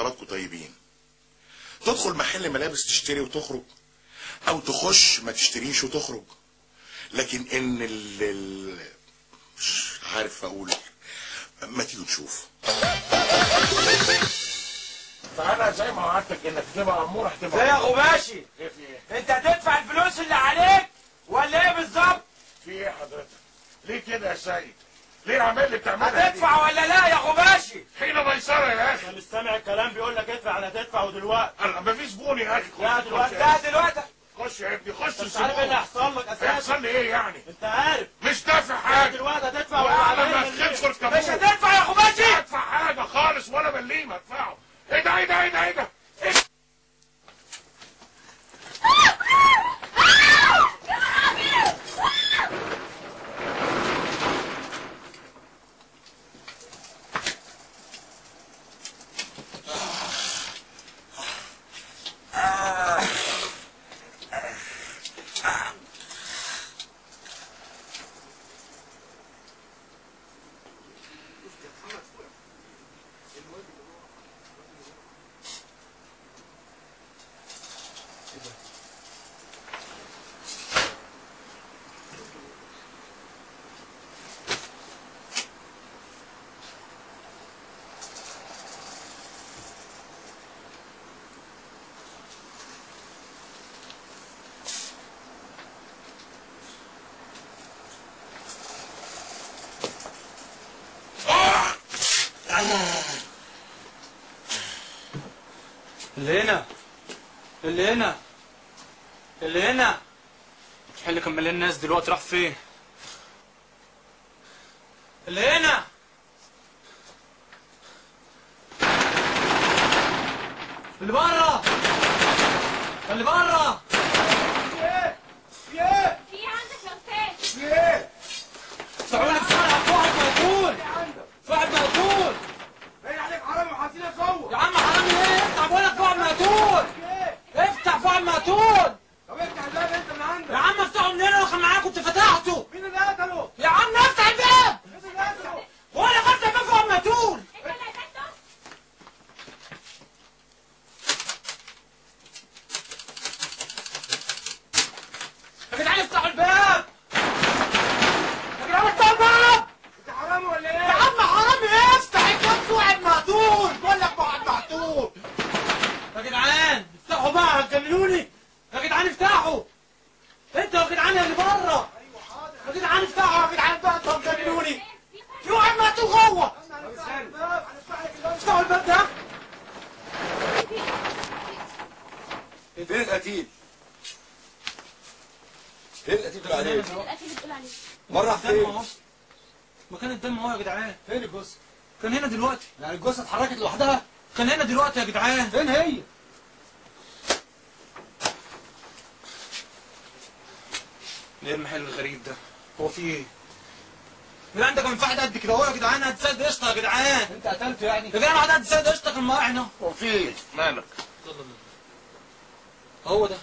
حضراتكم طيبين. تدخل محل ملابس تشتري وتخرج، او تخش ما تشتريش وتخرج. لكن ان مش عارف اقول، ما تيجوا نشوف. فانا زي ما وعدتك انك تبقى امور هتبقى ايه يا غباشي؟ انت هتدفع الفلوس اللي عليك ولا ايه بالظبط؟ في ايه حضرتك؟ ليه كده يا سيد؟ ليه العمال اللي بتعملها هتدفع ولا لا يا غباشي؟ حين ميسره يا اخي. انا مش سامع الكلام بيقول لك ادفع ولا تدفع ودلوقتي؟ انا ما في زبون يا اخي. لا دلوقتي، لا دلوقتي. خش يا ابني خش. مش عارف ايه اللي هيحصل لك اساسا. هيحصل لي ايه يعني؟ انت عارف مش دافع حاجه. دلوقتي هتدفع ولا ولا ما تدخل كابوس. مش هتدفع يا غباشي؟ مش هدفع حاجه خالص ولا مليم ادفعه. ايه ده ايه ده ايه ده ايه ده؟ اللي هنا اللي هنا اللي هنا اللي كان مليان الناس دلوقتي راح فين؟ اللي هنا اللي بره اللي بره. في ايه؟ في ايه؟ في ايه عندك يا استاذ؟ في ايه؟ تعالوا بسرعه، في واحد مقتول، في واحد مقتول. باين عليك حرامي وحاطينك جوه. يا عم حرامي ايه؟ افتح بقول لك في واحد مقتول. افتح، في واحد مقتول. طب افتح الباب انت من عندك. يا عم افتحه منين؟ انا كان معاك كنت فتحته. مين اللي قتله؟ يا عم افتح الباب. مين اللي قتله؟ هو انا فتح الباب في واحد مقتول. انت اللي قتلته؟ يا جدعان افتحوا الباب. يا جدعان افتحوا الباب. انت حرامي ولا ايه؟ يا عم حرامي ايه؟ افتح الباب، في واحد مقتول. بقول لك في واحد مقتول. يا جدعان افتحوا بقى، هتجننوني. يا جدعان افتحوا. انتوا يا جدعان اللي بره. يا جدعان افتحوا يا جدعان بقى، انتوا هتجننوني. في واحد مقتول جوه. افتحوا الباب ده. فين القتيل؟ فين القتيل بتقول عليه؟ القتيل اللي بتقول عليه مرة فين؟ مكان الدم اهو يا جدعان. فين الجثة؟ كان هنا دلوقتي. يعني الجثة اتحركت لوحدها؟ كان هنا دلوقتي يا جدعان. فين هي؟ ايه المحل الغريب ده؟ هو في ايه؟ من عندك من فحد قد كده اهو يا جدعان، هتسد قشطه يا جدعان. انت قتلته يعني؟ يا جدعان واحد هتسد قشطه كان معاه هنا. هو في ايه؟ مالك؟ هو ده.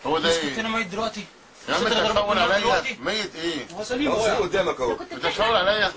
هو ده مش ايه؟ كنت انا ميت دلوقتي؟ يا عم انت بتشاور عليا؟ ميت ايه؟ هو سليم اهو قدامك اهو. كنت بتشاور عليا؟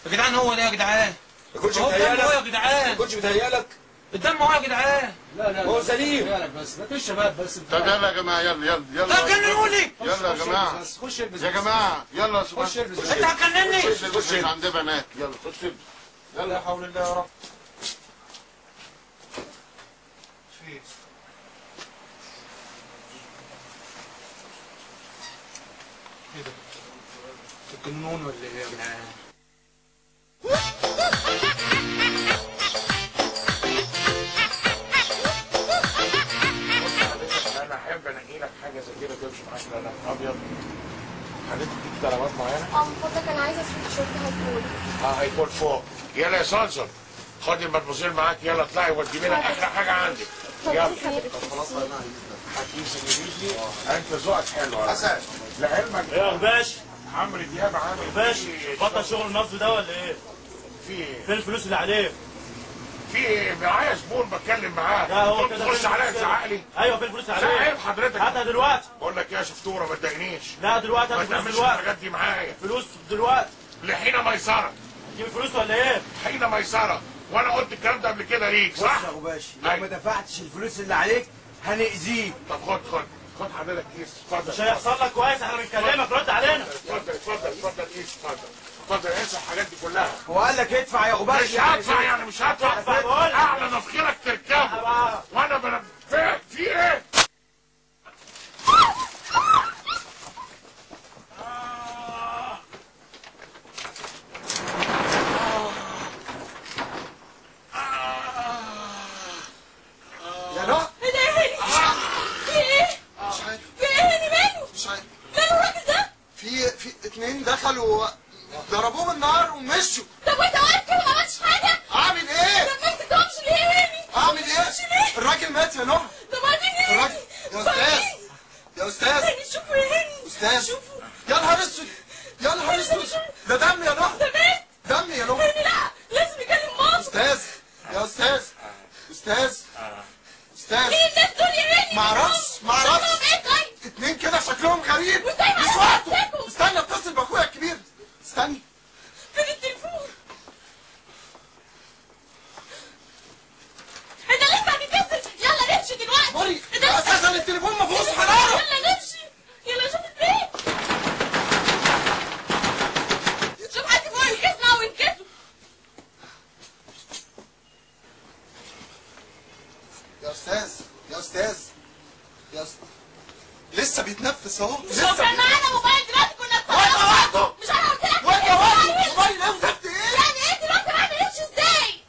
يا جدعان هو ده يا جدعان. ما كنتش هو الدم اهو يا متهيألك؟ ما جدعان. كنتش متهيألك؟ الدم اهو يا جدعان. لا هو سليم. بس ما فيش شباب بس. طب يلا يا جماعه، يلا يلا طب جننوني. يلا يا جماعه، خش البس. يا جماعه يلا. خش البس. انت هتجنني. خش عند بنات، يلا خش البس. لا حول الله يا رب. في ايه ده؟ تجنون ولا ايه يا جدعان؟ انا احب انقي لك حاجه زي كده تمشي معاك لون ابيض. حضرتك دي طلبات معينه؟ من فضلك انا عايزه سويت شورت هيكون. هيكون فوق. يلا يا صلصه، خدي المدموزيل معاك، يلا اطلعي ودي لنا احلى حاجه عندك. يلا. خلاص انا هتقيس انجليزي، انت ذوقك حلو حسن. لعلمك ايه يا باشا؟ عمرو دياب عامل باشا بطل شغل النصب ده ولا ايه؟ في ايه؟ فين الفلوس اللي عليه؟ في ايه؟ معايا زبون بتكلم معاه. لا هو كده تخش عليا تزعق لي. ايوه فين الفلوس اللي زعق عليه؟ ايه حضرتك؟ هاتها دلوقتي. بقول لك يا شفتوره ما تضايقنيش. لا دلوقتي ما هات الفلوس تعملش دلوقتي. الحاجات دي معايا. فلوس دلوقتي. لحين ميسره. تجيب الفلوس ولا ايه؟ حين ميسره. وانا قلت الكلام ده قبل كده ليك صح؟ بص يا غباشي، لو ما دفعتش الفلوس اللي عليك هنأذيك. طب خد حضرتك كيس، اتفضل. مش هيحصل لك كويس، احنا بنكلمك، رد علينا. اتفضل كيس، اتفضل انسى الحاجات دي كلها. هو قال لك ادفع يا غباشي؟ مش هدفع يعني، مش هدفع. اعلى نفخيرك تركبه وانا بنبهك في ايه؟ يا نهى ايه ده يا هاني؟ في ايه؟ مش عارف في ايه يا هاني؟ ماله؟ مش عارف. ماله الراجل ده؟ في اتنين دخلوا ضربوه بالنار ومشوا. طب وانت واقف كده ما عملتش حاجه؟ اعمل ايه؟ طب ما سبتهمش ليه يا هاني؟ اعمل ايه؟ الراجل مات يا نهى. طب بعدين يا الراجل هاني؟ يا استاذ هاني شوفوا يا هاني، استاذ شوفوا. يا نهار اسود يا نهار اسود، ده دم يا نهى، ده مات. دم يا نهى. هاني لا، لازم يكلم ماما. استاذ يا استاذ استاذ استاذ مين الناس دول يا هاني؟ معرفش شكلهم ايه طيب؟ اتنين كده شكلهم غريب. وازاي ما مش وقته. عرفتكم؟ استنى اتصل باخويا الكبير. استني. فين التليفون؟ انت لسه هتتصل؟ يلا نمشي دلوقتي. موري انت لسه اساسا التليفون ما فيهوش حراره. يلا نمشي، يلا شوف البيت. شوف حد فوق ينكسنا او ينكسوا. يا استاذ يا استاذ يا استاذ لسه بيتنفس اهو. لو كان معانا موبايل دلوقتي كنا وقته. مش انا قلت لك وانت واحد موبايل ايه وزفت ايه؟ يعني ايه دلوقتي معانا نمشي ازاي؟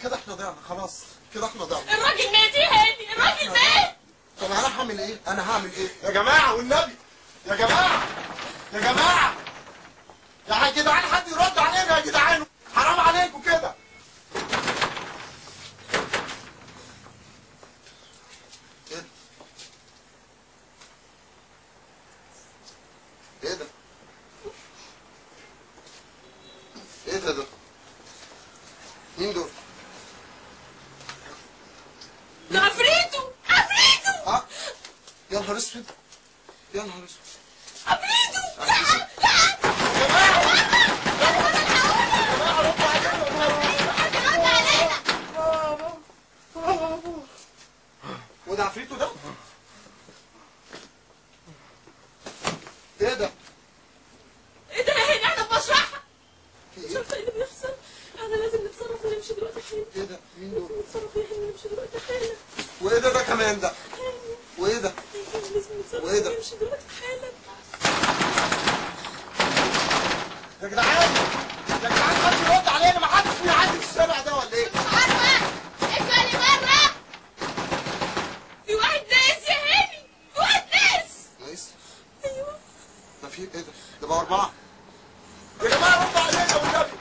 كده احنا ضيعنا خلاص، كده احنا ضيعنا. الراجل مات يا هاني، الراجل مات. طب انا هعمل ايه؟ انا هعمل ايه؟ يا جماعه والنبي يا جماعه يا جماعه يا جدعان حد يرد علينا يا جدعان، حرام عليكم كده. ايه ده؟ ايه ده؟ مين دول؟ ده عفريته، عفريته، اه يا نهار اسود يا نهار اسود. عفريته. وده عفريته ده؟ ايه ده؟ ايه ده يا هاني؟ احنا في مشرحة. في مش ايه؟ عارفة ايه اللي بيحصل. احنا لازم نتصرف ونمشي دلوقتي حالا. ايه ده؟ مين دول؟ نتصرف يا هاني ونمشي دلوقتي حالا. وايه ده كمان ده؟ وايه ده؟ لازم نتصرف وإيه ده؟ ونمشي دلوقتي حالا. يا جدعان يا جدعان حد يرد علينا، ما حدش بيعدي في الشارع ده ولا ايه؟ مش عارفة. اسمعني مرة. في واحد ناس يا هاني، في واحد ناس. نايس. ايوه. ده في ايه ده؟ ده بقى 4. يا جماعه ردوا علينا والنبي.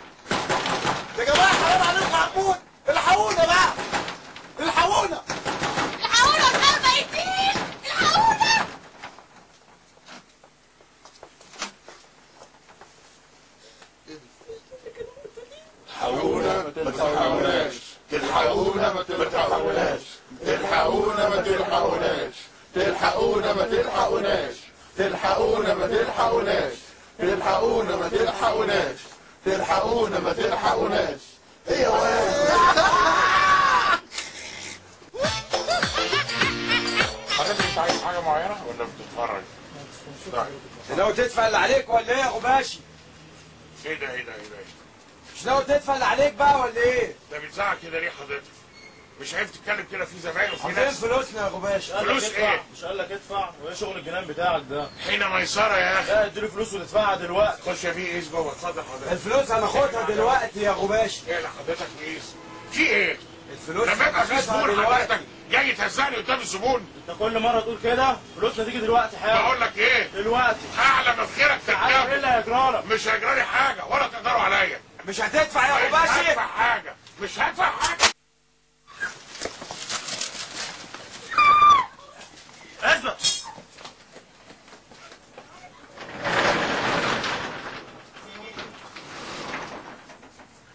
يا جماعه حرام عليكم هنموت، الحقونا بقى. الحقونا. الحقونا النار ميتين، الحقونا. تلحقونا ما تلحقوناش، تلحقونا ما تلحقوناش، تلحقونا ما تلحقوناش، تلحقونا ما تلحقوناش، تلحقونا ما تلحقوناش، تلحقونا ما تلحقوناش، تلحقونا ما تلحقوناش. ايه يا واد؟ حضرتك انت عايز حاجه معينه ولا بتتفرج؟ ناوي تدفع اللي عليك ولا ايه يا غباشي؟ ايه ده ايه ده؟ مش ناوي تدفع اللي عليك بقى ولا ايه؟ انت بتزعق كده ليه حضرتك؟ مش عارف تتكلم كده في زباين وفي فين ناس. فلوسنا يا غباشي؟ فلوس ايه؟ مش قال لك ادفع؟ وايه شغل الجنان بتاعك ده؟ حين ميسره يا اخي. لا اديله فلوس وتدفعها دلوقتي. خش يا بيه قيس جوه، اتفضل حضرتك. الفلوس هناخدها دلوقتي يا غباشي. ايه لحضرتك قيس؟ في ايه؟ الفلوس لما يبقى في هناخدها زبون دلوقتي. حضرتك جاي تهزقني قدام الزبون. انت كل مره تقول كده فلوسنا تيجي دلوقتي حالا. بقول لك ايه؟ دلوقتي. اعلى ما في خيرك عارف ايه تركبه. اللي هيجرالك؟ مش هيجرالي حاجه ولا تقدروا عليا. مش هتدفع يا مش غباشي؟ هدفع حاجه، مش هدفع حاجه. اثبت.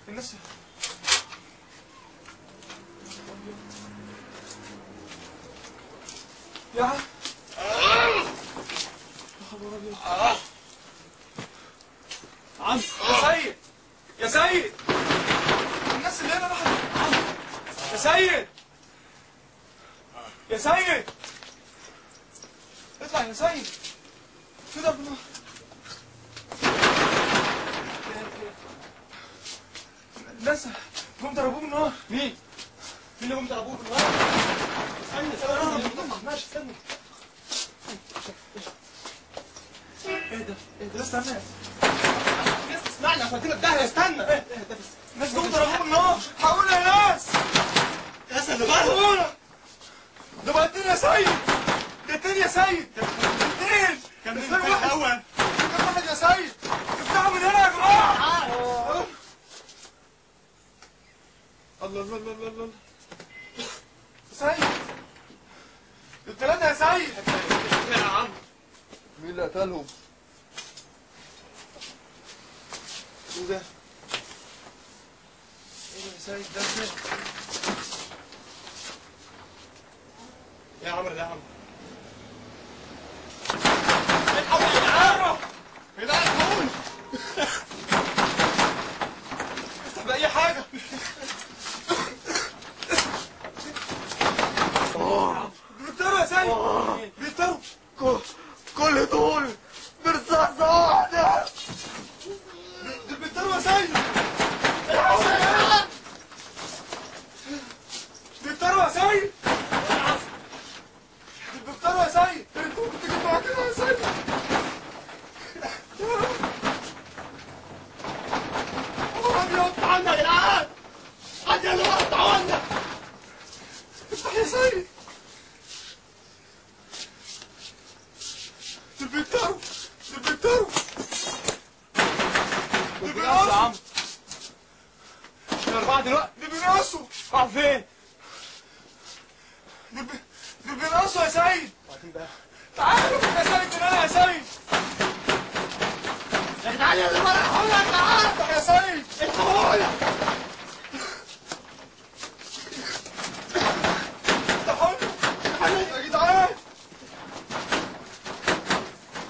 الناس يا عم يا سيد، يا سيد، الناس اللي هنا راحت. يا سيد يا سيد اطلع يا سيد. كده بالنار. الناس جم ضربوه بالنار. مين اللي جم ضربوه بالنار؟ استنى ماشي استنى. ايه ده استنى. الناس تسمعني هفضلك داهية. استنى. الناس جم ضربوه بالنار. حقونا يا ناس. ناس اللي بره ده بقى اتنين يا سيد. ده اتنين يا سيد. اتنين. كان فين واحد؟ كان واحد يا سيد. افتحوا من هنا يا جماعة. الله الله الله الله. سيد الثلاثة يا سيد. يا عم مين اللي قتلهم؟ ايه ده؟ ايه ده يا سيد؟ ده ازاي؟ يا عمرو ده يا عمرو. الحقوا يا جدعان. يا جدعان الحقوني. افتح بأي حاجة. بيقتلوا يا سيد. بيقتلوا. كل دول برصاصة واحدة. دول بيقتلوا يا سيد. بيقتلوا يا سيد. بيقتلوا يا سيد. انتوا بتيجوا معاك كده يا سيد. حد يقطع عنا يا جدعان. حد يقطع عنا. افتح يا سيد. دول بيقتلوا. دول بيقتلوا. دول بينقصوا يا عم. الأربعة دلوقتي. دول بينقصوا. راحوا فين؟ دول بينقصوا يا سيد. تعالوا يا سيد من هنا يا سيد. يا جدعان يا جماعة الحقونا. تعالوا. افتح يا سيد. الحقونا. افتحونا يا جدعان.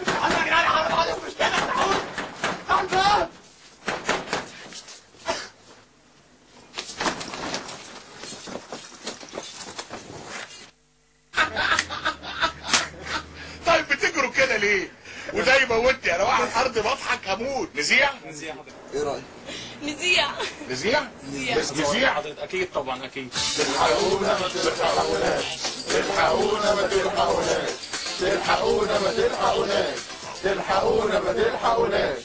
افتحونا يا جدعان. حرام عليكم مش كده. افتحونا. افتحوا الباب. طيب بتجروا كده ليه؟ وده يموتني، انا واقع على الارض بضحك هموت. نذيع؟ ايه رايك؟ نذيع. نذيع؟ نذيع حضرتك اكيد طبعا اكيد. تلحقونا ما تلحقوناش. تلحقونا ما تلحقوناش. تلحقونا ما تلحقوناش. تلحقونا ما تلحقوناش.